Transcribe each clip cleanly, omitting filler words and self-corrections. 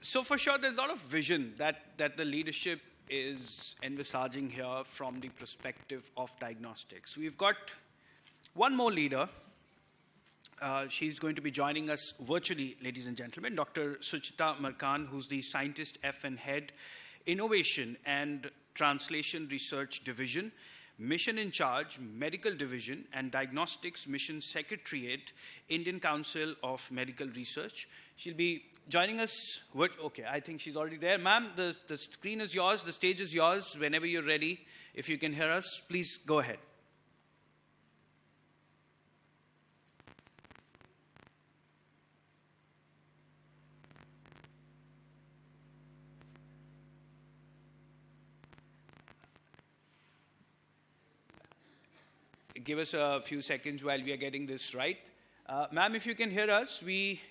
So for sure, there's a lot of vision that the leadership is envisaging here from the perspective of diagnostics. We've got one more leader. She's going to be joining us virtually, ladies and gentlemen, Dr. Suchita Markan, who's the Scientist F and Head, Innovation and Translation Research Division, Mission in Charge, Medical Division, and Diagnostics Mission Secretariat, Indian Council of Medical Research. She'll be joining us. Okay, I think she's already there. Ma'am, the screen is yours, the stage is yours. Whenever you're ready, if you can hear us, please go ahead. Give us a few seconds while we are getting this right. Ma'am, if you can hear us, we...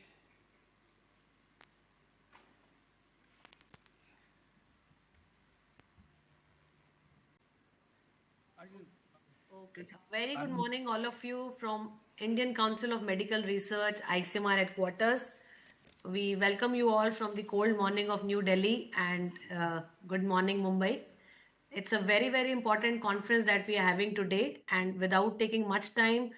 Okay. Very good morning, all of you from Indian Council of Medical Research, ICMR headquarters. We welcome you all from the cold morning of New Delhi and good morning, Mumbai. It's a very, very important conference that we are having today, and without taking much time,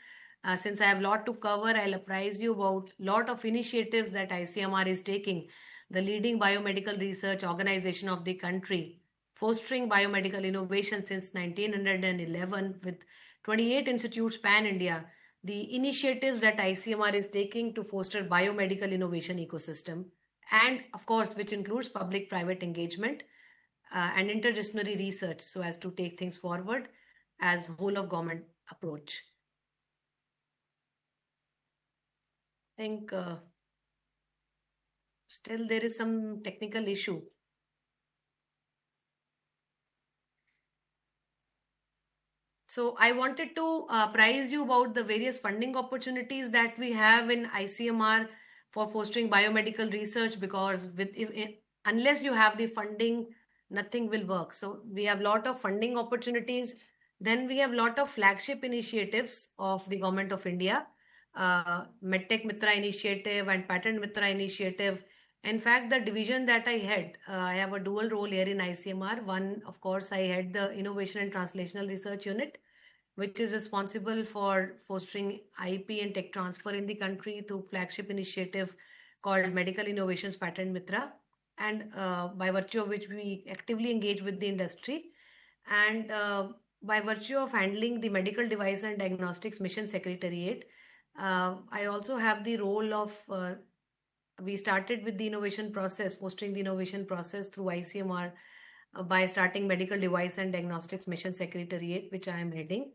since I have a lot to cover, I'll apprise you about a lot of initiatives that ICMR is taking, the leading biomedical research organization of the country, fostering biomedical innovation since 1911 with 28 institutes pan-India, the initiatives that ICMR is taking to foster biomedical innovation ecosystem, and of course, which includes public-private engagement, and interdisciplinary research so as to take things forward as whole of government approach. I think still there is some technical issue. So I wanted to apprise you about the various funding opportunities that we have in ICMR for fostering biomedical research, because unless you have the funding, nothing will work. So we have a lot of funding opportunities. Then we have a lot of flagship initiatives of the Government of India, MedTech Mitra Initiative and Patent Mitra Initiative. In fact, the division that I head, I have a dual role here in ICMR. One, of course, I head the Innovation and Translational Research Unit, which is responsible for fostering IP and tech transfer in the country through flagship initiative called Medical Innovations Patent Mitra, and by virtue of which we actively engage with the industry. And by virtue of handling the Medical Device and Diagnostics Mission Secretariat, I also have the role of, we started with the innovation process, fostering the innovation process through ICMR by starting Medical Device and Diagnostics Mission Secretariat, which I am heading,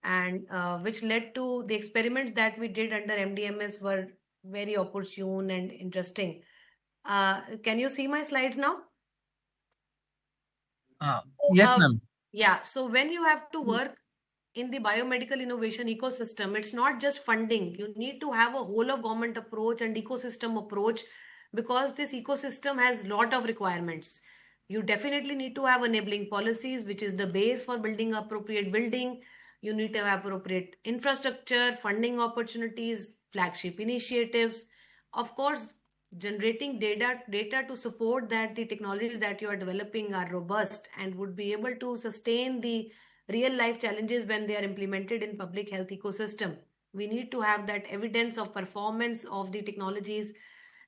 and which led to the experiments that we did under MDMS were very opportune and interesting. Can you see my slides now? Yes, ma'am. Yeah, so when you have to work in the biomedical innovation ecosystem, it's not just funding. You need to have a whole of government approach and ecosystem approach, because this ecosystem has a lot of requirements. You definitely need to have enabling policies, which is the base for building appropriate building. You need to have appropriate infrastructure, funding opportunities, flagship initiatives. Of course, generating data to support that the technologies that you are developing are robust and would be able to sustain the real life challenges when they are implemented in public health ecosystem. We need to have that evidence of performance of the technologies,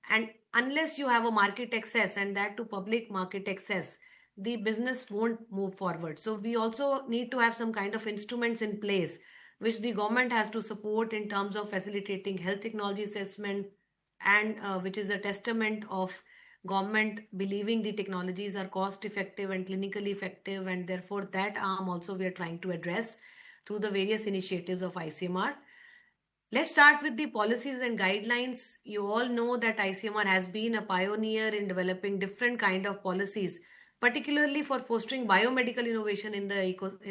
and unless you have a market access, and that to public market access, the business won't move forward. So we also need to have some kind of instruments in place which the government has to support in terms of facilitating health technology assessment, and which is a testament of government believing the technologies are cost effective and clinically effective, and therefore that arm also we are trying to address through the various initiatives of ICMR. Let's start with the policies and guidelines. You all know that ICMR has been a pioneer in developing different kind of policies, particularly for fostering biomedical innovation in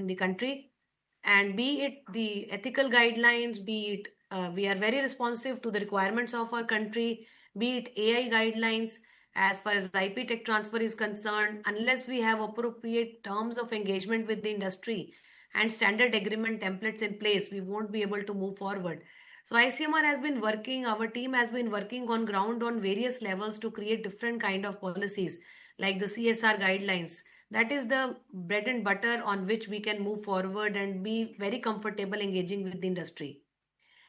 the country, and be it the ethical guidelines, be it we are very responsive to the requirements of our country, be it AI guidelines. As far as IP tech transfer is concerned, unless we have appropriate terms of engagement with the industry and standard agreement templates in place, we won't be able to move forward. So ICMR has been working, our team has been working on ground on various levels to create different kind of policies like the CSR guidelines. That is the bread and butter on which we can move forward and be very comfortable engaging with the industry.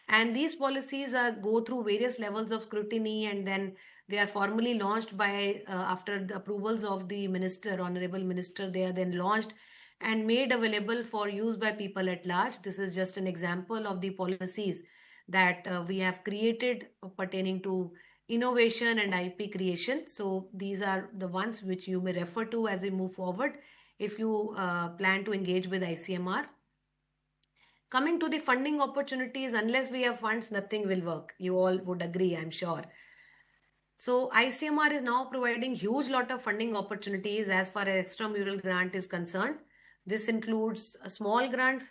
And these policies go through various levels of scrutiny, and then they are formally launched by after the approvals of the minister, honorable minister. They are then launched and made available for use by people at large. This is just an example of the policies that we have created pertaining to innovation and IP creation. So these are the ones which you may refer to as we move forward if you plan to engage with ICMR. Coming to the funding opportunities, unless we have funds, nothing will work. You all would agree, I'm sure. So ICMR is now providing huge lot of funding opportunities as far as extramural grant is concerned. This includes a small grant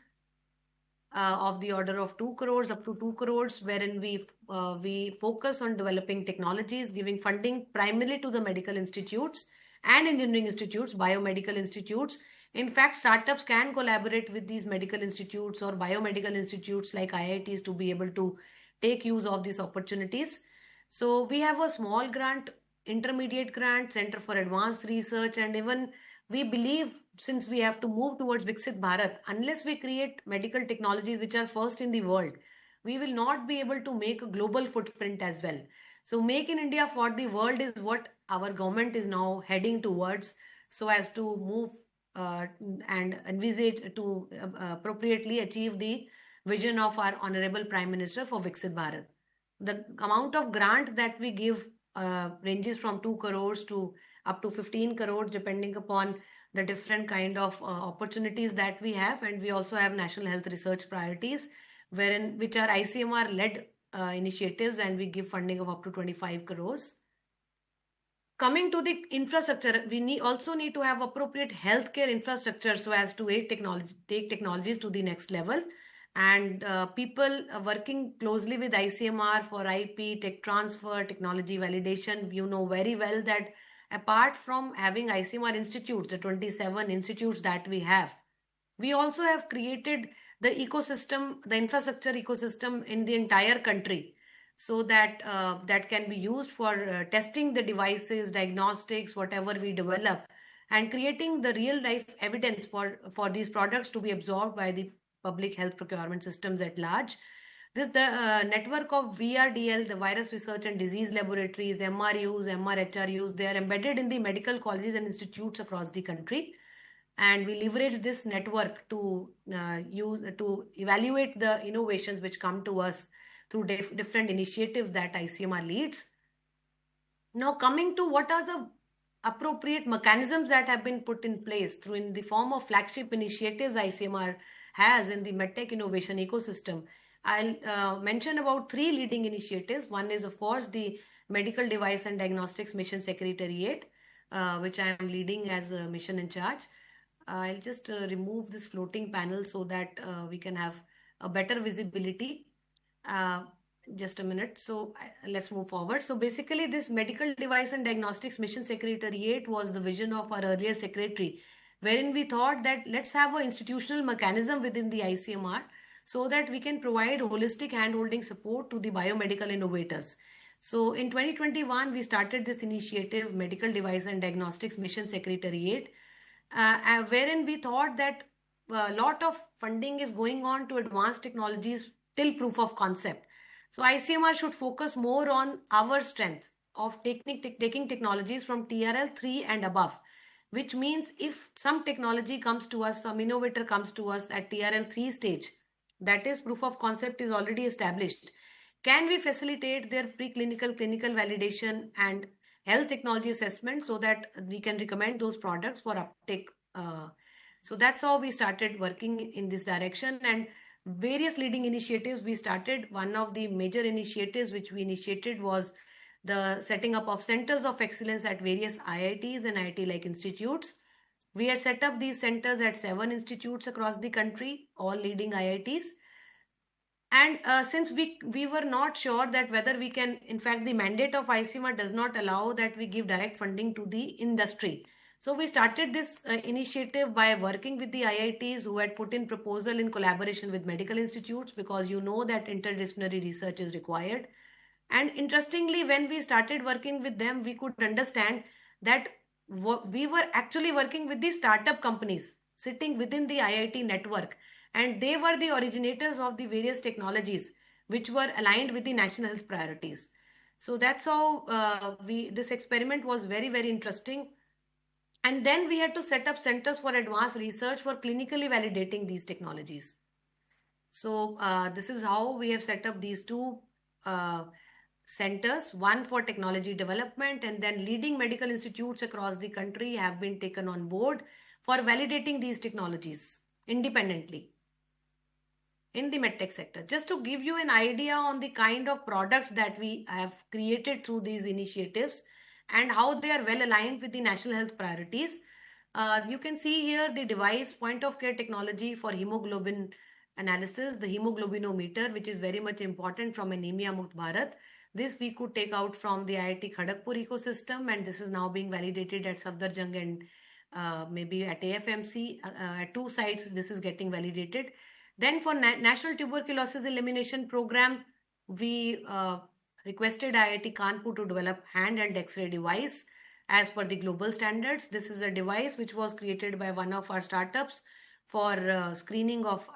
of the order of 2 crores up to 2 crores, wherein we focus on developing technologies, giving funding primarily to the medical institutes and engineering institutes, biomedical institutes. In fact, startups can collaborate with these medical institutes or biomedical institutes like IITs to be able to take use of these opportunities. So we have a small grant, intermediate grant, Center for Advanced Research, and even we believe, since we have to move towards Viksit Bharat, unless we create medical technologies which are first in the world, we will not be able to make a global footprint as well. So Make in India for the world is what our government is now heading towards, so as to move and envisage to appropriately achieve the vision of our Honorable Prime Minister for Viksit Bharat. The amount of grant that we give ranges from 2 crores to up to 15 crores depending upon the different kind of opportunities that we have. And we also have national health research priorities which are ICMR led initiatives, and we give funding of up to 25 crores. Coming to the infrastructure, we also need to have appropriate healthcare infrastructure so as to take technologies to the next level. And people working closely with ICMR for IP, tech transfer, technology validation, you know very well that apart from having ICMR institutes, the 27 institutes that we have, we also have created the ecosystem, the infrastructure ecosystem in the entire country, so that that can be used for testing the devices, diagnostics, whatever we develop, and creating the real life evidence for these products to be absorbed by the public health procurement systems at large. The network of VRDL, the Virus Research and Disease Laboratories, MRUs, MRHRUs, they are embedded in the medical colleges and institutes across the country. And we leverage this network to evaluate the innovations which come to us through different initiatives that ICMR leads. Now, coming to what are the appropriate mechanisms that have been put in place through in the form of flagship initiatives ICMR has in the medtech innovation ecosystem. I'll mention about 3 leading initiatives. One is, of course, the Medical Device and Diagnostics Mission Secretariat, which I am leading as a mission in charge. I'll just remove this floating panel so that we can have a better visibility. Just a minute. So let's move forward. So basically, this Medical Device and Diagnostics Mission Secretariat was the vision of our earlier secretary, wherein we thought that let's have an institutional mechanism within the ICMR so that we can provide holistic hand-holding support to the biomedical innovators. So in 2021, we started this initiative, Medical Device and Diagnostics Mission Secretariat, wherein we thought that a lot of funding is going on to advanced technologies till proof of concept. So ICMR should focus more on our strength of taking technologies from TRL 3 and above, which means if some technology comes to us, some innovator comes to us at TRL 3 stage, that is proof of concept is already established, can we facilitate their preclinical, clinical validation and health technology assessment so that we can recommend those products for uptake. So that's how we started working in this direction, and various leading initiatives we started. One of the major initiatives which we initiated was the setting up of centers of excellence at various IITs and IIT-like institutes. We had set up these centers at 7 institutes across the country, all leading IITs. And since we were not sure that whether we can, in fact, the mandate of ICMR does not allow that we give direct funding to the industry. So we started this initiative by working with the IITs who had put in proposal in collaboration with medical institutes, because you know that interdisciplinary research is required. And interestingly, when we started working with them, we could understand that we were actually working with the startup companies sitting within the IIT network, and they were the originators of the various technologies which were aligned with the national health priorities. So that's how we this experiment was very, very interesting. And then we had to set up centers for advanced research for clinically validating these technologies. So this is how we have set up these two uh, centers, one for technology development, and then leading medical institutes across the country have been taken on board for validating these technologies independently in the medtech sector. Just to give you an idea on the kind of products that we have created through these initiatives and how they are well aligned with the national health priorities. You can see here the device point of care technology for hemoglobin analysis, the hemoglobinometer, which is very much important from Anemia Mukt Bharat. This we could take out from the IIT Kharagpur ecosystem, and this is now being validated at Safdarjung and maybe at AFMC. At two sites, this is getting validated. Then for National Tuberculosis Elimination Program, we requested IIT Kanpur to develop handheld X-ray device as per the global standards. This is a device which was created by one of our startups for screening of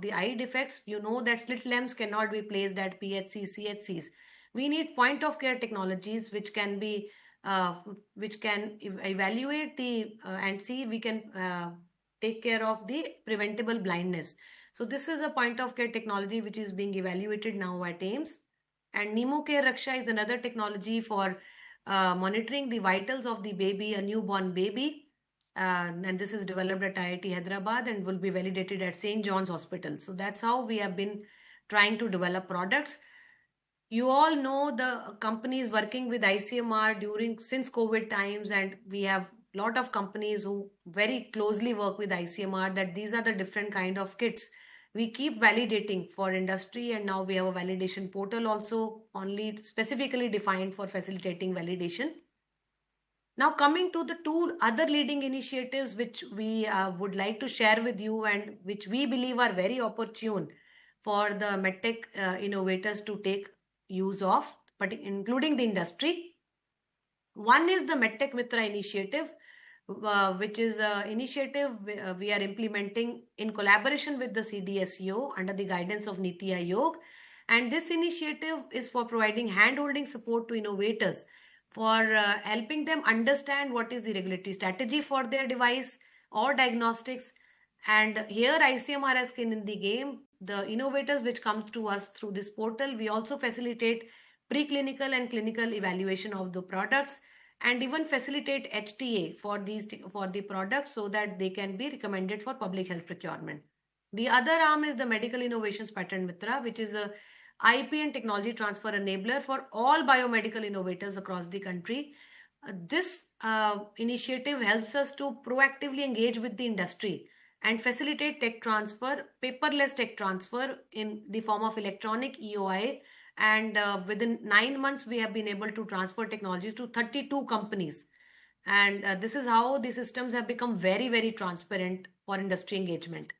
the eye defects. You know that slit lamps cannot be placed at PHCs, CHCs. We need point of care technologies which can be which can evaluate the and see we can take care of the preventable blindness. So this is a point of care technology which is being evaluated now at AIIMS. And NemoCare Raksha is another technology for monitoring the vitals of the baby, a newborn baby. And this is developed at IIT Hyderabad and will be validated at St. John's Hospital. So that's how we have been trying to develop products. You all know the companies working with ICMR since COVID times, and we have a lot of companies who very closely work with ICMR, that these are the different kind of kits we keep validating for industry, and now we have a validation portal also only specifically defined for facilitating validation. Now coming to the two other leading initiatives which we would like to share with you and which we believe are very opportune for the medtech innovators to take use of, but including the industry. One is the MedTech Mitra initiative, which is an initiative we are implementing in collaboration with the CDSCO under the guidance of Niti Aayog. And this initiative is for providing hand-holding support to innovators for helping them understand what is the regulatory strategy for their device or diagnostics. And here ICMR has skin in the game. The innovators which come to us through this portal, we also facilitate preclinical and clinical evaluation of the products, and even facilitate HTA for the products so that they can be recommended for public health procurement. The other arm is the Medical Innovations Patent Mitra, which is a IP and technology transfer enabler for all biomedical innovators across the country. This initiative helps us to proactively engage with the industry and facilitate tech transfer, paperless tech transfer in the form of electronic EOI. And within 9 months, we have been able to transfer technologies to 32 companies. And this is how the systems have become very, very transparent for industry engagement.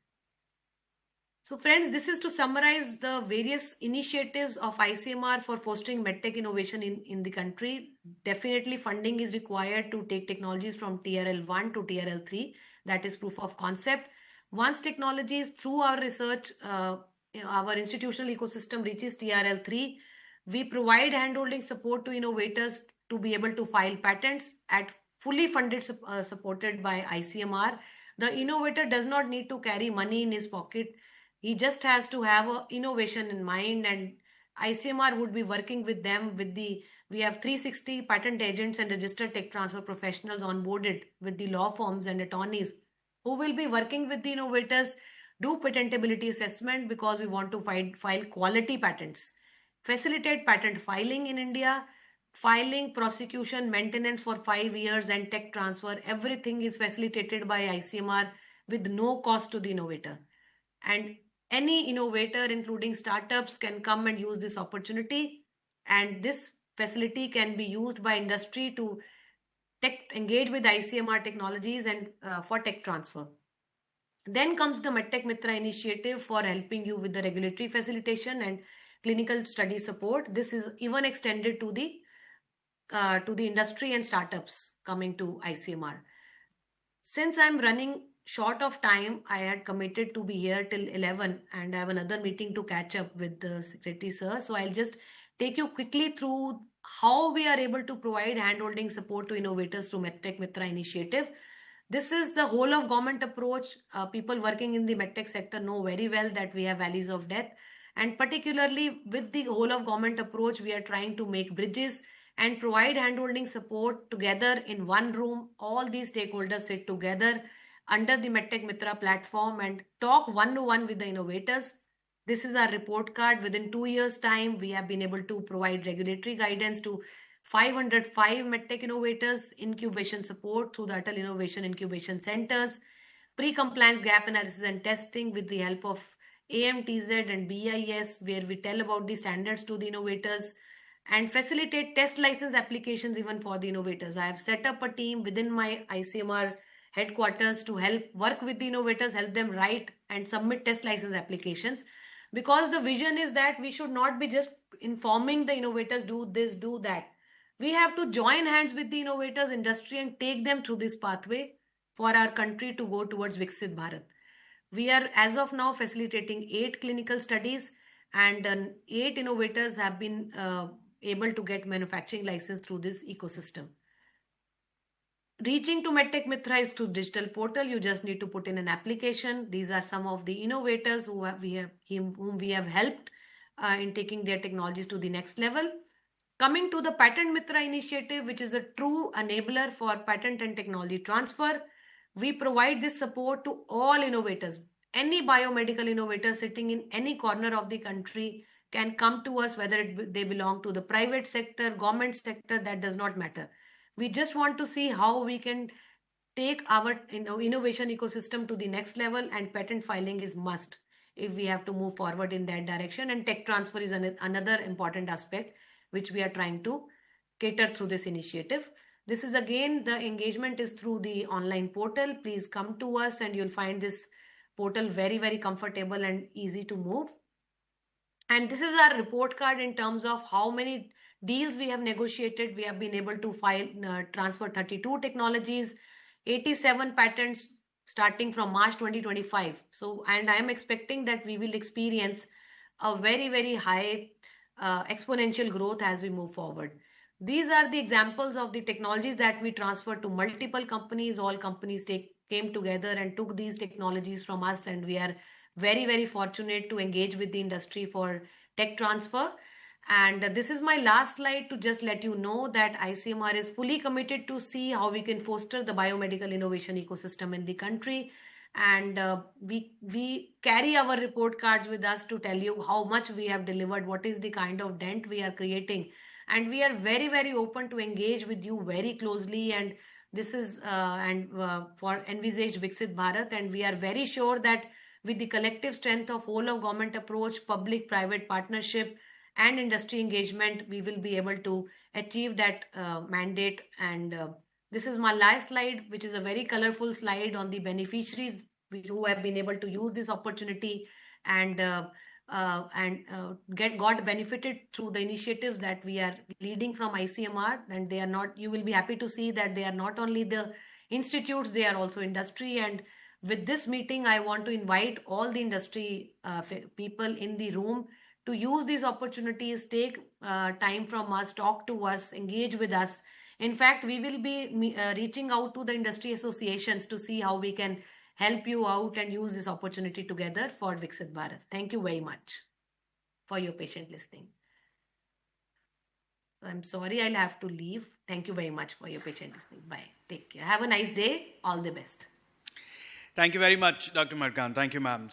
So friends, this is to summarize the various initiatives of ICMR for fostering medtech innovation in the country. Definitely funding is required to take technologies from TRL 1 to TRL 3. That is proof of concept. Once technologies through our research, our institutional ecosystem reaches TRL 3, we provide handholding support to innovators to be able to file patents at fully funded, supported by ICMR. The innovator does not need to carry money in his pocket. He just has to have a innovation in mind, and ICMR would be working with them we have 360 patent agents and registered tech transfer professionals onboarded with the law firms and attorneys who will be working with the innovators, do patentability assessment, because we want to file quality patents, facilitate patent filing in India, filing, prosecution, maintenance for 5 years, and tech transfer. Everything is facilitated by ICMR with no cost to the innovator. And any innovator, including startups, can come and use this opportunity. And this facility can be used by industry to engage with ICMR technologies and for tech transfer. Then comes the MedTech Mitra initiative for helping you with the regulatory facilitation and clinical study support. This is even extended to the industry and startups coming to ICMR. Since I'm running short of time, I had committed to be here till 11 and I have another meeting to catch up with the secretary sir. So I'll just take you quickly through how we are able to provide handholding support to innovators through MedTech Mitra initiative. This is the whole of government approach. People working in the medtech sector know very well that we have valleys of death. And particularly with the whole of government approach, we are trying to make bridges and provide handholding support together in one room. All these stakeholders sit together under the MedTech Mitra platform and talk one-to-one with the innovators. This is our report card. Within 2 years' time, we have been able to provide regulatory guidance to 505 medtech innovators, incubation support through the Atal Innovation Incubation Centers, pre-compliance gap analysis and testing with the help of AMTZ and BIS, where we tell about the standards to the innovators and facilitate test license applications even for the innovators. I have set up a team within my ICMR headquarters to help work with the innovators, help them write and submit test license applications. Because the vision is that we should not be just informing the innovators, do this, do that. We have to join hands with the innovators industry and take them through this pathway for our country to go towards Viksit Bharat. We are as of now facilitating 8 clinical studies and 8 innovators have been able to get manufacturing license through this ecosystem. Reaching to MedTech Mitra is through digital portal. You just need to put in an application. These are some of the innovators whom we have helped in taking their technologies to the next level. Coming to the Patent Mitra initiative, which is a true enabler for patent and technology transfer, we provide this support to all innovators. Any biomedical innovator sitting in any corner of the country can come to us, whether they belong to the private sector, government sector, that does not matter. We just want to see how we can take our innovation ecosystem to the next level, and patent filing is must if we have to move forward in that direction. And tech transfer is another important aspect which we are trying to cater through this initiative. This is again, the engagement is through the online portal. Please come to us and you'll find this portal very, very comfortable and easy to move. And this is our report card in terms of how many deals we have negotiated. We have been able to transfer 32 technologies, 87 patents starting from March 2025. So, and I am expecting that we will experience a very, very high exponential growth as we move forward. These are the examples of the technologies that we transferred to multiple companies. All companies came together and took these technologies from us, and we are very, very fortunate to engage with the industry for tech transfer. And this is my last slide to just let you know that ICMR is fully committed to see how we can foster the biomedical innovation ecosystem in the country. And we carry our report cards with us to tell you how much we have delivered, what is the kind of dent we are creating. And we are very, very open to engage with you very closely. And this is for envisaged Viksit Bharat. And we are very sure that with the collective strength of whole of government approach, public-private partnership, and industry engagement, we will be able to achieve that mandate. And this is my last slide, which is a very colorful slide on the beneficiaries who have been able to use this opportunity and got benefited through the initiatives that we are leading from ICMR. And they are not, you will be happy to see that they are not only the institutes, they are also industry. And with this meeting, I want to invite all the industry people in the room to use these opportunities, take time from us, talk to us, engage with us. In fact, we will be reaching out to the industry associations to see how we can help you out and use this opportunity together for Viksit Bharat. Thank you very much for your patient listening. I'm sorry, I'll have to leave. Thank you very much for your patient listening. Bye. Take care. Have a nice day. All the best. Thank you very much, Dr. Markant. Thank you, ma'am.